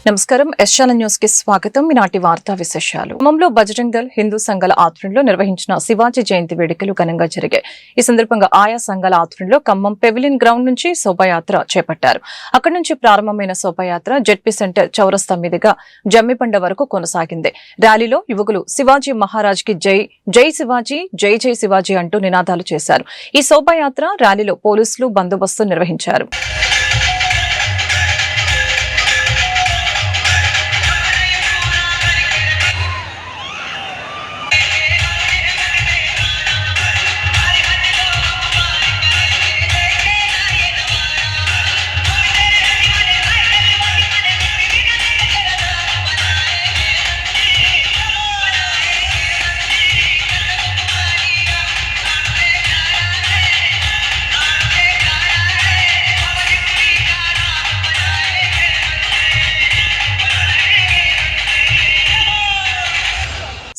నమస్కారం SL news కి స్వాగతం. ఈనాటి వార్తా విశేషాలు. ఖమ్మంలో బజరంగ్ దళ్ హిందూ సంఘాల ఆధ్వర్యంలో నిర్వహించిన శివాజీ జయంతి వేడుకలు ఘనంగా జరిగాయి. ఈ సందర్భంగా ఆయా సంఘాల ఆధ్వర్యంలో ఖమ్మం పెవిలియన్ గ్రౌండ్ నుంచి శోభాయాత్ర చేపట్టారు. అక్కడి నుంచి ప్రారంభమైన శోభాయాత్ర జెడ్పీ సెంటర్ చౌరస్తా మీదుగా జమ్మిబండ వరకు కొనసాగింది. ర్యాలీలో యువకులు శివాజీ మహారాజ్ కి జై, జై శివాజీ, జై జై శివాజీ అంటూ నినాదాలు చేశారు. ఈ శోభాయాత్ర ర్యాలీలో పోలీసులు బందోబస్తు నిర్వహించారు.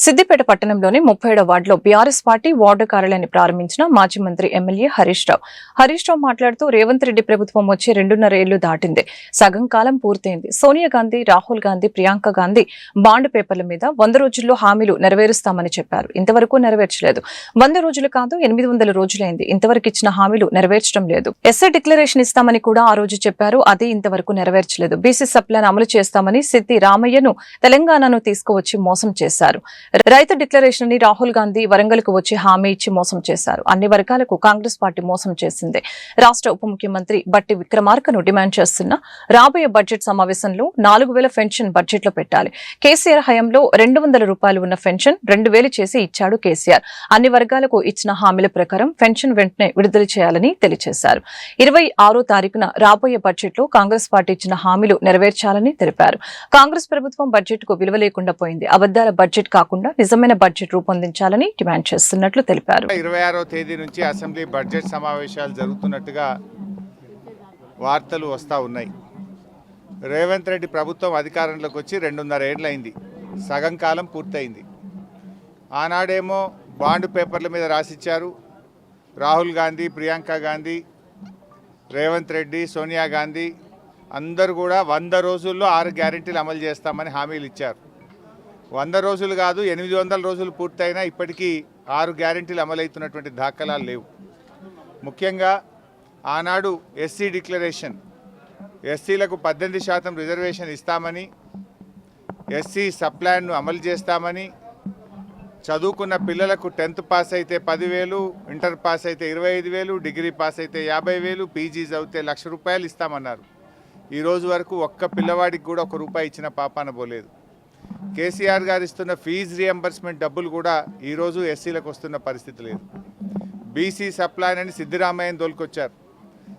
సిద్దిపేట పట్టణంలోని 37వ వార్డులో బీఆర్ఎస్ పార్టీ వార్డు కార్యాలయాన్ని ప్రారంభించిన మాజీ మంత్రి ఎమ్మెల్యే హరీష్ రావు మాట్లాడుతూ రేవంత్ రెడ్డి ప్రభుత్వం వచ్చి 2.5 ఏళ్లు దాటింది. సగం కాలం పూర్తయింది. సోనియా గాంధీ, రాహుల్ గాంధీ, ప్రియాంక గాంధీ బాండ్ పేపర్ల మీద 100 రోజుల్లో హామీలు నెరవేరుస్తామని చెప్పారు. ఇంతవరకు నెరవేర్చలేదు. 100 రోజులు కాదు 800 రోజులైంది. ఇంతవరకు ఇచ్చిన హామీలు నెరవేర్చడం లేదు. ఎస్ఐ డిక్లరేషన్ ఇస్తామని కూడా ఆ రోజు చెప్పారు. అది ఇంతవరకు నెరవేర్చలేదు. బీసీ సప్లాన్ అమలు చేస్తామని సిద్ది రామయ్యను తెలంగాణను తీసుకువచ్చి మోసం చేశారు. రైతు డిక్లరేషన్ ని రాహుల్ గాంధీ వరంగల్ కు వచ్చి హామీ ఇచ్చి మోసం చేశారు. అన్ని వర్గాలకు కాంగ్రెస్ పార్టీ మోసం చేసింది. రాష్ట్ర ఉప ముఖ్యమంత్రి బట్టి విక్రమార్కను డిమాండ్ చేస్తున్న రాబోయే బడ్జెట్ సమావేశంలో 4000 పెన్షన్ బడ్జెట్ లో పెట్టాలి. కేసీఆర్ హయాంలో 200 రూపాయలు ఉన్న పెన్షన్ 2000 చేసి ఇచ్చాడు కేసీఆర్. అన్ని వర్గాలకు ఇచ్చిన హామీల ప్రకారం పెన్షన్ వెంటనే విడుదల చేయాలని తెలియజేశారు. 26వ తారీఖున రాబోయే బడ్జెట్ లో కాంగ్రెస్ పార్టీ ఇచ్చిన హామీలు నెరవేర్చాలని తెలిపారు. కాంగ్రెస్ ప్రభుత్వం బడ్జెట్ కు విలువ లేకుండా పోయింది. అబద్దాల బడ్జెట్ కాకుండా నిజమైన బడ్జెట్ రూపొందించాలని డిమాండ్ చేస్తున్నట్లు తెలిపారు. 26వ తేదీ నుంచి అసెంబ్లీ బడ్జెట్ సమావేశాలు జరుగుతున్నట్టుగా వార్తలు వస్తూ ఉన్నాయి. రేవంత్ రెడ్డి ప్రభుత్వం అధికారంలోకి వచ్చి 2.5 ఏళ్లైంది. సగం కాలం పూర్తయింది. ఆనాడేమో బాండ్ పేపర్ల మీద రాసిచ్చారు. రాహుల్ గాంధీ, ప్రియాంక గాంధీ, రేవంత్ రెడ్డి, సోనియా గాంధీ అందరూ కూడా 100 రోజుల్లో 6 గ్యారెంటీలు అమలు చేస్తామని హామీలు ఇచ్చారు. 100 రోజులు కాదు 800 రోజులు పూర్తయినా ఇప్పటికీ 6 గ్యారెంటీలు అమలవుతున్నటువంటి దాఖలాలు లేవు. ముఖ్యంగా ఆనాడు ఎస్సీ డిక్లరేషన్, ఎస్సీలకు 18% రిజర్వేషన్ ఇస్తామని, ఎస్సీ సప్లాన్ను అమలు చేస్తామని, చదువుకున్న పిల్లలకు 10th పాస్ అయితే 10,000, ఇంటర్ పాస్ అయితే 25,000, డిగ్రీ పాస్ అయితే 50,000, పీజీ చదివితే ₹1,00,000 ఇస్తామన్నారు. ఈరోజు వరకు ఒక్క పిల్లవాడికి కూడా ₹1 ఇచ్చిన పాపాన పోలేదు. కేసీఆర్ గారు ఇస్తున్న ఫీజు రియంబర్స్మెంట్ డబ్బులు కూడా ఈరోజు ఎస్సీలకు వస్తున్న పరిస్థితి లేదు. బీసీ సప్లాన్ అని సిద్దిరామయ్యని తోలుకొచ్చారు.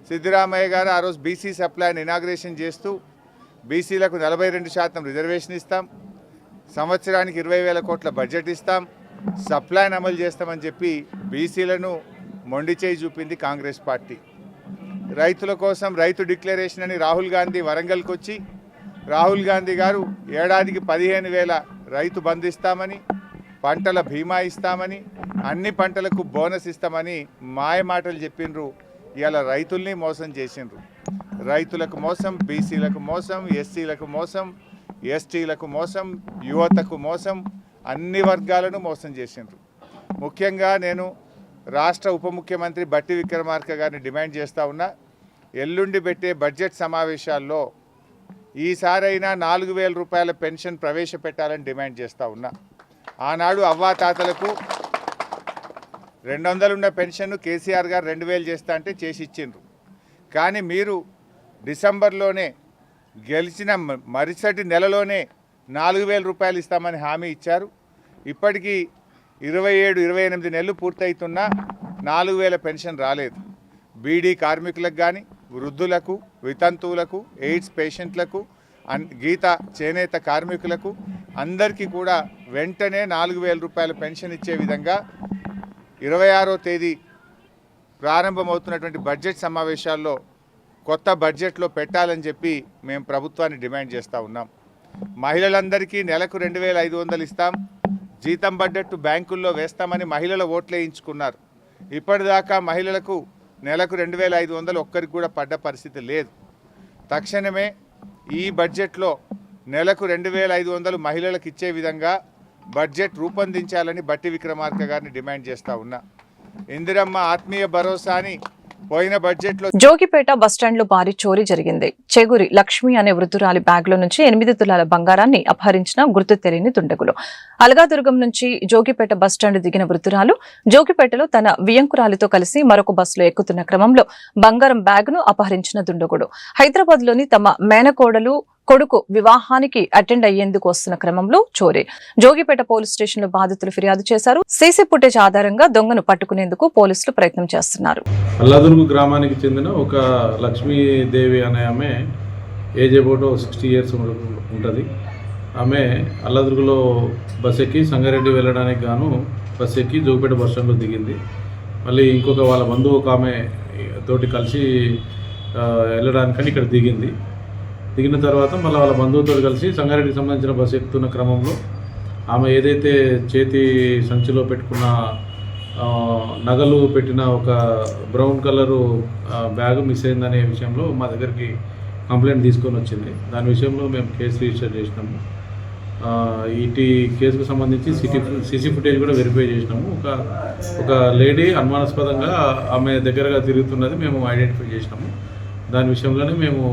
సిద్దిరామయ్య గారు ఆ రోజు బీసీ సప్లాన్ ఇనాగ్రేషన్ చేస్తూ బీసీలకు 42% రిజర్వేషన్ ఇస్తాం, సంవత్సరానికి 20,000 కోట్ల బడ్జెట్ ఇస్తాం, సప్లాన్ అమలు చేస్తామని చెప్పి బీసీలను మొండి చేయి చూపింది కాంగ్రెస్ పార్టీ. రైతుల కోసం రైతు డిక్లరేషన్ అని రాహుల్ గాంధీ వరంగల్కి వచ్చి రాహుల్ గాంధీ గారు ఏడాదికి 15,000 రైతు బంధు ఇస్తామని, పంటల బీమా ఇస్తామని, అన్ని పంటలకు బోనస్ ఇస్తామని మాయ మాటలు చెప్పిండ్రు. ఇవాళ రైతుల్ని మోసం చేసిండ్రు. రైతులకు మోసం, బీసీలకు మోసం, ఎస్సీలకు మోసం, ఎస్టీలకు మోసం, యువతకు మోసం, అన్ని వర్గాలను మోసం చేసిండ్రు. ముఖ్యంగా నేను రాష్ట్ర ఉప ముఖ్యమంత్రి బట్టి విక్రమార్క గారిని డిమాండ్ చేస్తూ ఉన్నా, ఎల్లుండి పెట్టే బడ్జెట్ సమావేశాల్లో ఈసారైనా 4,000 రూపాయల పెన్షన్ ప్రవేశపెట్టాలని డిమాండ్ చేస్తూ ఉన్నా. ఆనాడు అవ్వాతాతలకు 200 ఉన్న పెన్షన్ కేసీఆర్ గారు 2,000 చేస్తా అంటే చేసి ఇచ్చిండ్రు. కానీ మీరు డిసెంబర్లోనే గెలిచిన మరుసటి నెలలోనే 4,000 రూపాయలు ఇస్తామని హామీ ఇచ్చారు. ఇప్పటికీ 27-28 నెలలు పూర్తవుతున్నా 4,000 పెన్షన్ రాలేదు. బీడీ కార్మికులకు కానీ, వృద్ధులకు, వితంతువులకు, ఎయిడ్స్ పేషెంట్లకు, గీత చేనేత కార్మికులకు అందరికీ కూడా వెంటనే 4,000 రూపాయల పెన్షన్ ఇచ్చే విధంగా 26వ తేదీ ప్రారంభమవుతున్నటువంటి బడ్జెట్ సమావేశాల్లో కొత్త బడ్జెట్లో పెట్టాలని చెప్పి మేము ప్రభుత్వాన్ని డిమాండ్ చేస్తూ ఉన్నాం. మహిళలందరికీ నెలకు 2,500 ఇస్తాం, జీతం బడ్జెట్ బ్యాంకుల్లో వేస్తామని మహిళల ఓట్లు వేయించుకున్నారు. ఇప్పటిదాకా మహిళలకు నెలకు 2,500 ఒక్కరికి కూడా పడ్డ పరిస్థితి లేదు. తక్షణమే ఈ బడ్జెట్లో నెలకు 2,500 మహిళలకు ఇచ్చే విధంగా బడ్జెట్ రూపొందించాలని బట్టి విక్రమార్క గారిని డిమాండ్ చేస్తూ ఉన్నా. ఇందిరమ్మ ఆత్మీయ భరోసాని పోయిన బడ్జెట్లో జోగిపేట బస్టాండ్లో భారీ చోరీ జరిగింది. చెగురి లక్ష్మి అనే వృద్ధురాలి బ్యాగ్లో నుంచి 8 తులాల బంగారాన్ని అపహరించిన గుర్తు తెలియని దుండగులు. అలగాదుర్గం నుంచి జోగిపేట బస్టాండ్ దిగిన వృద్ధురాలు జోగిపేటలో తన వియంకురాలితో కలిసి మరొక బస్సులో ఎక్కుతున్న క్రమంలో బంగారం బ్యాగును అపహరించిన దుండగుడు హైదరాబాద్లోని తమ మేనకోడలు కొడుకు వివాహానికి అటెండ్ అయ్యేందుకు వస్తున్న క్రమంలో చోరీ. జోగిపేట పోలీస్ స్టేషన్లో బాధితులు ఫిర్యాదు చేశారు. సీసీ ఫుటేజ్ ఆధారంగా దొంగను పట్టుకునేందుకు పోలీసులు ప్రయత్నం చేస్తున్నారు. అల్లాదుర్గు గ్రామానికి చెందిన ఒక లక్ష్మీదేవి అనే ఆమె ఏజ్ అబౌట్ 60 ఇయర్స్ ఉంటుంది. ఆమె అల్లాదుర్గులో బస్ ఎక్కి సంగారెడ్డి వెళ్ళడానికి గాను బస్ ఎక్కి జోగిపేట బస్ స్టాండ్లో దిగింది. మళ్ళీ ఇంకొక వాళ్ళ బంధువు ఒక ఆమె తోటి కలిసి వెళ్ళడానికని ఇక్కడ దిగిన తర్వాత మళ్ళీ వాళ్ళ బంధువుతో కలిసి సంగారెడ్డికి సంబంధించిన బస్సు ఎక్కుతున్న క్రమంలో ఆమె ఏదైతే చేతి సంచిలో పెట్టుకున్న నగలు పెట్టిన ఒక బ్రౌన్ కలరు బ్యాగ్ మిస్ అయిందనే విషయంలో మా దగ్గరికి కంప్లైంట్ తీసుకొని వచ్చింది. దాని విషయంలో మేము కేసు రిజిస్టర్ చేసినాము. ఈ కేసుకు సంబంధించి సీసీ ఫుటేజ్ కూడా వెరిఫై చేసినాము. ఒక లేడీ అనుమానాస్పదంగా ఆమె దగ్గరగా తిరుగుతున్నది మేము ఐడెంటిఫై చేసినాము. దాని విషయంలోనే మేము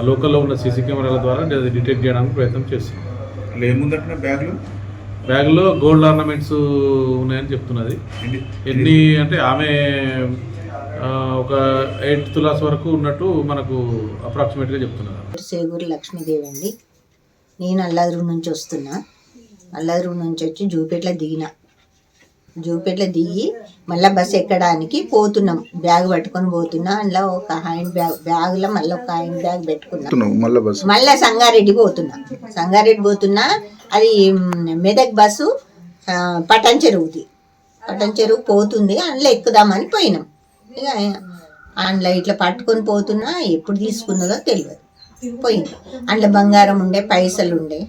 లోకల్లో ఉన్న సీసీ కెమెరాల ద్వారా డిటెక్ట్ చేయడానికి ప్రయత్నం చేస్తున్నాం. ఏముందంటే బ్యాగ్లో గోల్డ్ ఆర్నమెంట్స్ ఉన్నాయని చెప్తున్నది. ఎన్ని అంటే ఆమె ఒక 8 తులాస్ వరకు ఉన్నట్టు మనకు అప్రాక్సిమేట్గా చెప్తున్నది. చెగురి లక్ష్మీదేవి అండి. నేను అల్లాదుర్గు నుంచి వస్తున్నా. అల్లాదుర్గు నుంచి వచ్చి జూపేటలో దిగి మళ్ళీ బస్సు ఎక్కడానికి పోతున్నాం. బ్యాగ్ పట్టుకొని పోతున్నా. అందులో ఒక హ్యాండ్ బ్యాగ్లో మళ్ళీ ఒక హ్యాండ్ బ్యాగ్ పెట్టుకున్నాం. మళ్ళీ సంగారెడ్డి పోతున్నా. అది మెదక్ బస్సు పటన్ చెరువు పోతుంది. అందులో ఎక్కుదామని పోయినాం. ఇక అందులో ఇట్లా పట్టుకొని పోతున్నా. ఎప్పుడు తీసుకున్నదో తెలియదు. పోయింది. అందులో బంగారం ఉండే, పైసలు ఉండే.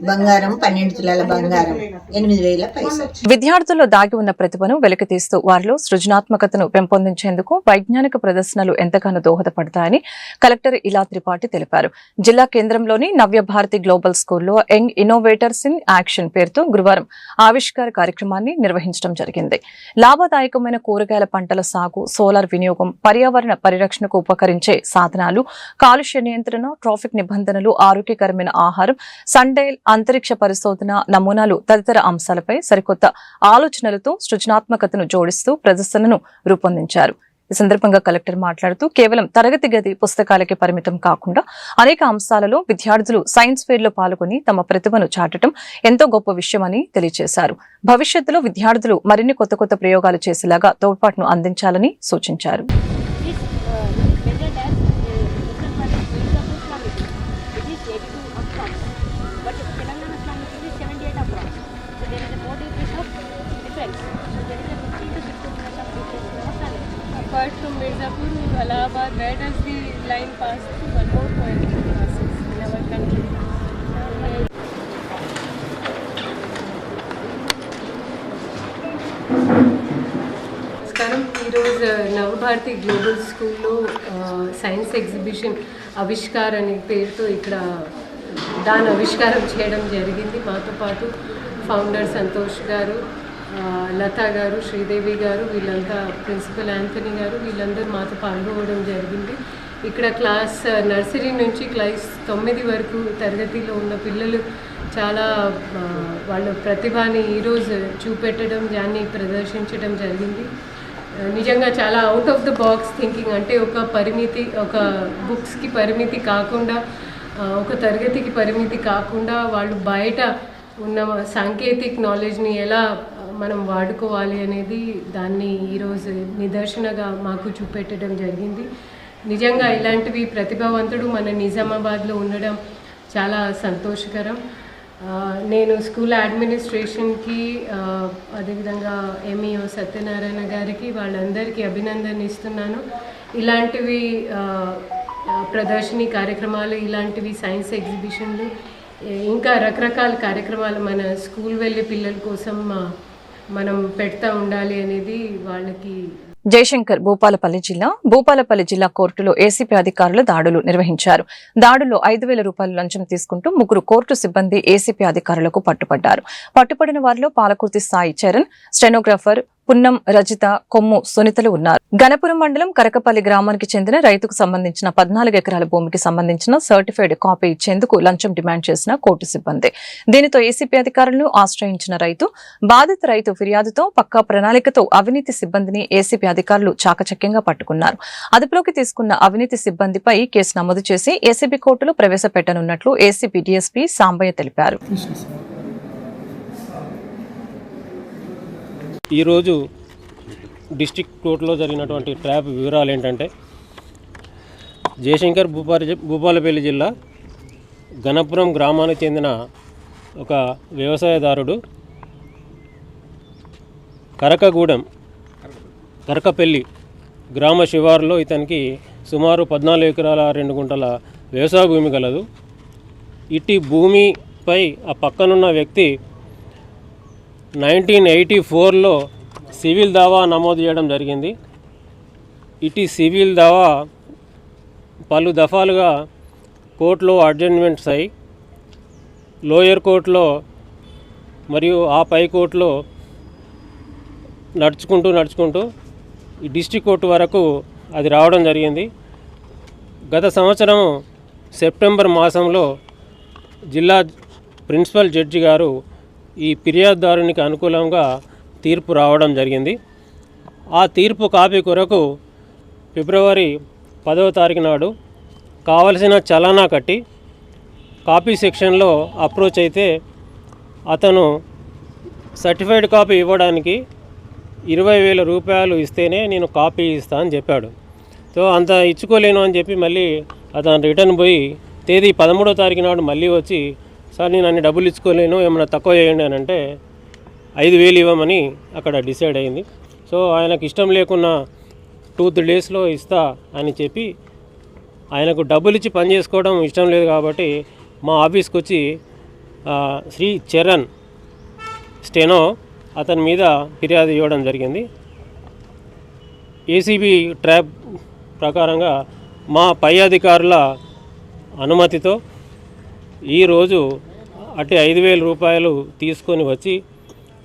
బంగారం 12 తులాల బంగారం, 8,000 పైసలు. విద్యార్థుల్లో దాగి ఉన్న ప్రతిభను వెలికితీస్తూ వారిలో సృజనాత్మకతను పెంపొందించేందుకు వైజ్ఞానిక ప్రదర్శనలు ఎంతగానో దోహదపడతాయని కలెక్టర్ ఇలా త్రిపాఠి తెలిపారు. జిల్లా కేంద్రంలోని నవ్యభారతి గ్లోబల్ స్కూల్లో యంగ్ ఇన్నోవేటర్స్ ఇన్ యాక్షన్ పేరుతో గురువారం ఆవిష్కార కార్యక్రమాన్ని నిర్వహించడం జరిగింది. లాభదాయకమైన కూరగాయల పంటల సాగు, సోలార్ వినియోగం, పర్యావరణ పరిరక్షణకు ఉపకరించే సాధనాలు, కాలుష్య నియంత్రణ, ట్రాఫిక్ నిబంధనలు, ఆరోగ్యకరమైన ఆహారం, సండైల్, అంతరిక్ష పరిశోధన నమూనాలు తదితర అంశాలపై సరికొత్త ఆలోచనలతో సృజనాత్మకతను జోడిస్తూ ప్రదర్శనను రూపొందించారు. ఈ సందర్భంగా కలెక్టర్ మాట్లాడుతూ కేవలం తరగతి గది పుస్తకాలకే పరిమితం కాకుండా అనేక అంశాలలో విద్యార్థులు సైన్స్ ఫెయిర్లో పాల్గొని తమ ప్రతిభను చాటడం ఎంతో గొప్ప విషయమని తెలియజేశారు. భవిష్యత్తులో విద్యార్థులు మరిన్ని కొత్త ప్రయోగాలు చేసేలాగా తోడ్పాటును అందించాలని సూచించారు. Apart from Mirzapur, Allahabad, where does the line pass through? One more point passes in our country. నమస్కారం. ఈరోజు నవభారతి గ్లోబల్ స్కూల్లో సైన్స్ ఎగ్జిబిషన్ ఆవిష్కార్ అనే పేరుతో ఇక్కడ దాని ఆవిష్కారం చేయడం జరిగింది. మాతో పాటు ఫౌండర్ సంతోష్ గారు, లతా గారు, శ్రీదేవి గారు, వీళ్ళంతా ప్రిన్సిపల్ యాంథనీ గారు, వీళ్ళందరూ మాతో పాల్గొనడం జరిగింది. ఇక్కడ క్లాస్ నర్సరీ నుంచి క్లాస్ 9 వరకు తరగతిలో ఉన్న పిల్లలు చాలా వాళ్ళ ప్రతిభని ఈరోజు చూపెట్టడం, దాన్ని ప్రదర్శించడం జరిగింది. నిజంగా చాలా out of the box thinking, అంటే ఒక బుక్స్కి పరిమితి కాకుండా, ఒక తరగతికి పరిమితి కాకుండా వాళ్ళు బయట ఉన్న సాంకేతిక నాలెడ్జ్ని ఎలా మనం వాడుకోవాలి అనేది దాన్ని ఈరోజు నిదర్శనగా మాకు చూపెట్టడం జరిగింది. నిజంగా ఇలాంటివి ప్రతిభావంతుడు మన నిజామాబాద్లో ఉండడం చాలా సంతోషకరం. నేను స్కూల్ అడ్మినిస్ట్రేషన్కి, అదేవిధంగా ఎంఈఓ సత్యనారాయణ గారికి, వాళ్ళందరికీ అభినందన ఇస్తున్నాను. ఇలాంటివి ప్రదర్శనీ కార్యక్రమాలు, ఇలాంటివి సైన్స్ ఎగ్జిబిషన్లు, ఇంకా రకరకాల కార్యక్రమాలు మన స్కూల్ వెళ్ళే పిల్లల కోసం మనం పెడతా ఉండాలి అనేది వాళ్ళకి జయశంకర్ భూపాలపల్లి జిల్లా కోర్టులో ఏసీపీ అధికారులు దాడులు నిర్వహించారు. దాడుల్లో 5,000 రూపాయలు లంచం తీసుకుంటూ 3 కోర్టు సిబ్బంది ఏసీపీ అధికారులకు పట్టుబడ్డారు. పట్టుబడిన వారిలో పాలకుర్తి సాయి చరణ్, స్టెనోగ్రాఫర్ పున్నం రజిత, కొమ్ము సునీతలు ఉన్నారు. గణపురం మండలం కరకపల్లి గ్రామానికి చెందిన రైతుకు సంబంధించిన 14 ఎకరాల భూమికి సంబంధించిన సర్టిఫైడ్ కాపీ ఇచ్చేందుకు లంచం డిమాండ్ చేసిన కోర్టు సిబ్బంది. దీనితో ఏసీపీ అధికారులను ఆశ్రయించిన రైతు, బాధిత రైతు ఫిర్యాదుతో పక్కా ప్రణాళికతో అవినీతి సిబ్బందిని ఏసీపీ అధికారులు చాకచక్యంగా పట్టుకున్నారు. అదుపులోకి తీసుకున్న అవినీతి సిబ్బందిపై కేసు నమోదు చేసి ఏసీబీ కోర్టులో ప్రవేశపెట్టనున్నట్లు ఏసీబీ డీఎస్పీ సాంబయ్య తెలిపారు. ఈరోజు డిస్ట్రిక్ట్ కోర్టులో జరిగినటువంటి ట్రాప్ వివరాలు ఏంటంటే, జయశంకర్ భూపాలపల్లి జిల్లా గణపురం గ్రామానికి చెందిన ఒక వ్యవసాయదారుడు కరకపల్లి గ్రామ శివారులో ఇతనికి సుమారు 14 ఎకరాల 2 గుంటల వ్యవసాయ భూమి కలదు. ఇట్టి భూమిపై ఆ పక్కనున్న వ్యక్తి 1984లో సివిల్ దావా నమోదు చేయడం జరిగింది. ఇటు సివిల్ దావా పలు దఫాలుగా కోర్టులో అడ్జర్న్మెంట్స్ అయ్యి లోయర్ కోర్టులో మరియు ఆ పై కోర్టులో నడుచుకుంటూ ఈ డిస్ట్రిక్ట్ కోర్టు వరకు అది రావడం జరిగింది. గత సంవత్సరం సెప్టెంబర్ మాసంలో జిల్లా ప్రిన్సిపల్ జడ్జి గారు ఈ ఫిర్యాదుదారునికి అనుకూలంగా తీర్పు రావడం జరిగింది. ఆ తీర్పు కాపీ కొరకు ఫిబ్రవరి 10వ తారీఖు నాడు కావలసిన చలానా కట్టి కాపీ సెక్షన్లో అప్రోచ్ అయితే అతను సర్టిఫైడ్ కాపీ ఇవ్వడానికి 20,000 రూపాయలు ఇస్తేనే నేను కాపీ ఇస్తా అని చెప్పాడు. సో అంత ఇచ్చుకోలేను అని చెప్పి మళ్ళీ అతను రిటర్న్ పోయి తేదీ 13వ తారీఖు నాడు మళ్ళీ వచ్చి, సార్ నేను అన్ని డబ్బులు ఇచ్చుకోలేను, ఏమైనా తక్కువ చేయండి అని అంటే 5,000 ఇవ్వమని అక్కడ డిసైడ్ అయింది. సో ఆయనకు ఇష్టం లేకున్నా 2-3 డేస్లో ఇస్తా అని చెప్పి, ఆయనకు డబ్బులు ఇచ్చి పని చేసుకోవడం ఇష్టం లేదు కాబట్టి మా ఆఫీస్కి వచ్చి శ్రీ చరణ్ స్టెనో అతని మీద ఫిర్యాదు ఇవ్వడం జరిగింది. ఏసీబీ ట్రాప్ ప్రకారంగా మా పై అధికారుల అనుమతితో ఈరోజు అటు 5,000 రూపాయలు తీసుకొని వచ్చి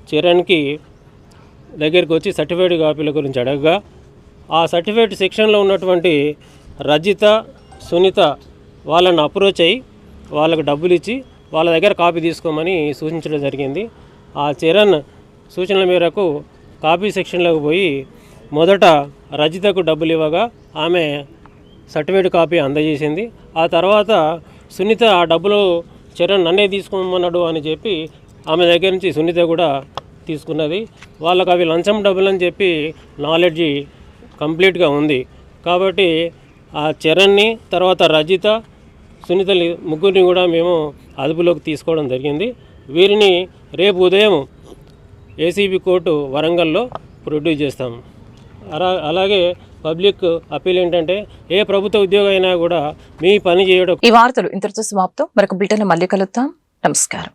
చరణ్కి దగ్గరికి వచ్చి సర్టిఫైడ్ కాపీల గురించి అడగగా, ఆ సర్టిఫైడ్ సెక్షన్లో ఉన్నటువంటి రజిత, సునీత వాళ్ళని అప్రోచ్ అయ్యి వాళ్ళకు డబ్బులు ఇచ్చి వాళ్ళ దగ్గర కాపీ తీసుకోమని సూచించడం జరిగింది. ఆ చరణ్ సూచనల మేరకు కాపీ సెక్షన్లోకి పోయి మొదట రజితకు డబ్బులు ఇవ్వగా ఆమె సర్టిఫైడ్ కాపీ అందజేసింది. ఆ తర్వాత సునీత ఆ డబ్బులు చరణ్ నన్నే తీసుకోమన్నాడు అని చెప్పి ఆమె దగ్గర నుంచి సునీత కూడా తీసుకున్నది. వాళ్ళకు అవి లంచం డబ్బులు అని చెప్పి నాలెడ్జి కంప్లీట్గా ఉంది. కాబట్టి ఆ చరణ్ని, తర్వాత రజిత, సునీత ముగ్గురిని కూడా మేము అదుపులోకి తీసుకోవడం జరిగింది. వీరిని రేపు ఉదయం ఏసీబీ కోర్టు వరంగల్లో ప్రొడ్యూస్ చేస్తాము. అలాగే పబ్లిక్ అప్పీల్ ఏంటంటే, ఏ ప్రభుత్వ ఉద్యోగం అయినా కూడా మీ పని చేయడం. ఈ వార్తలు ఇంతటితో సమాప్తం. మరొక బులెటిన్ మళ్ళీ కలుద్దాం. నమస్కారం.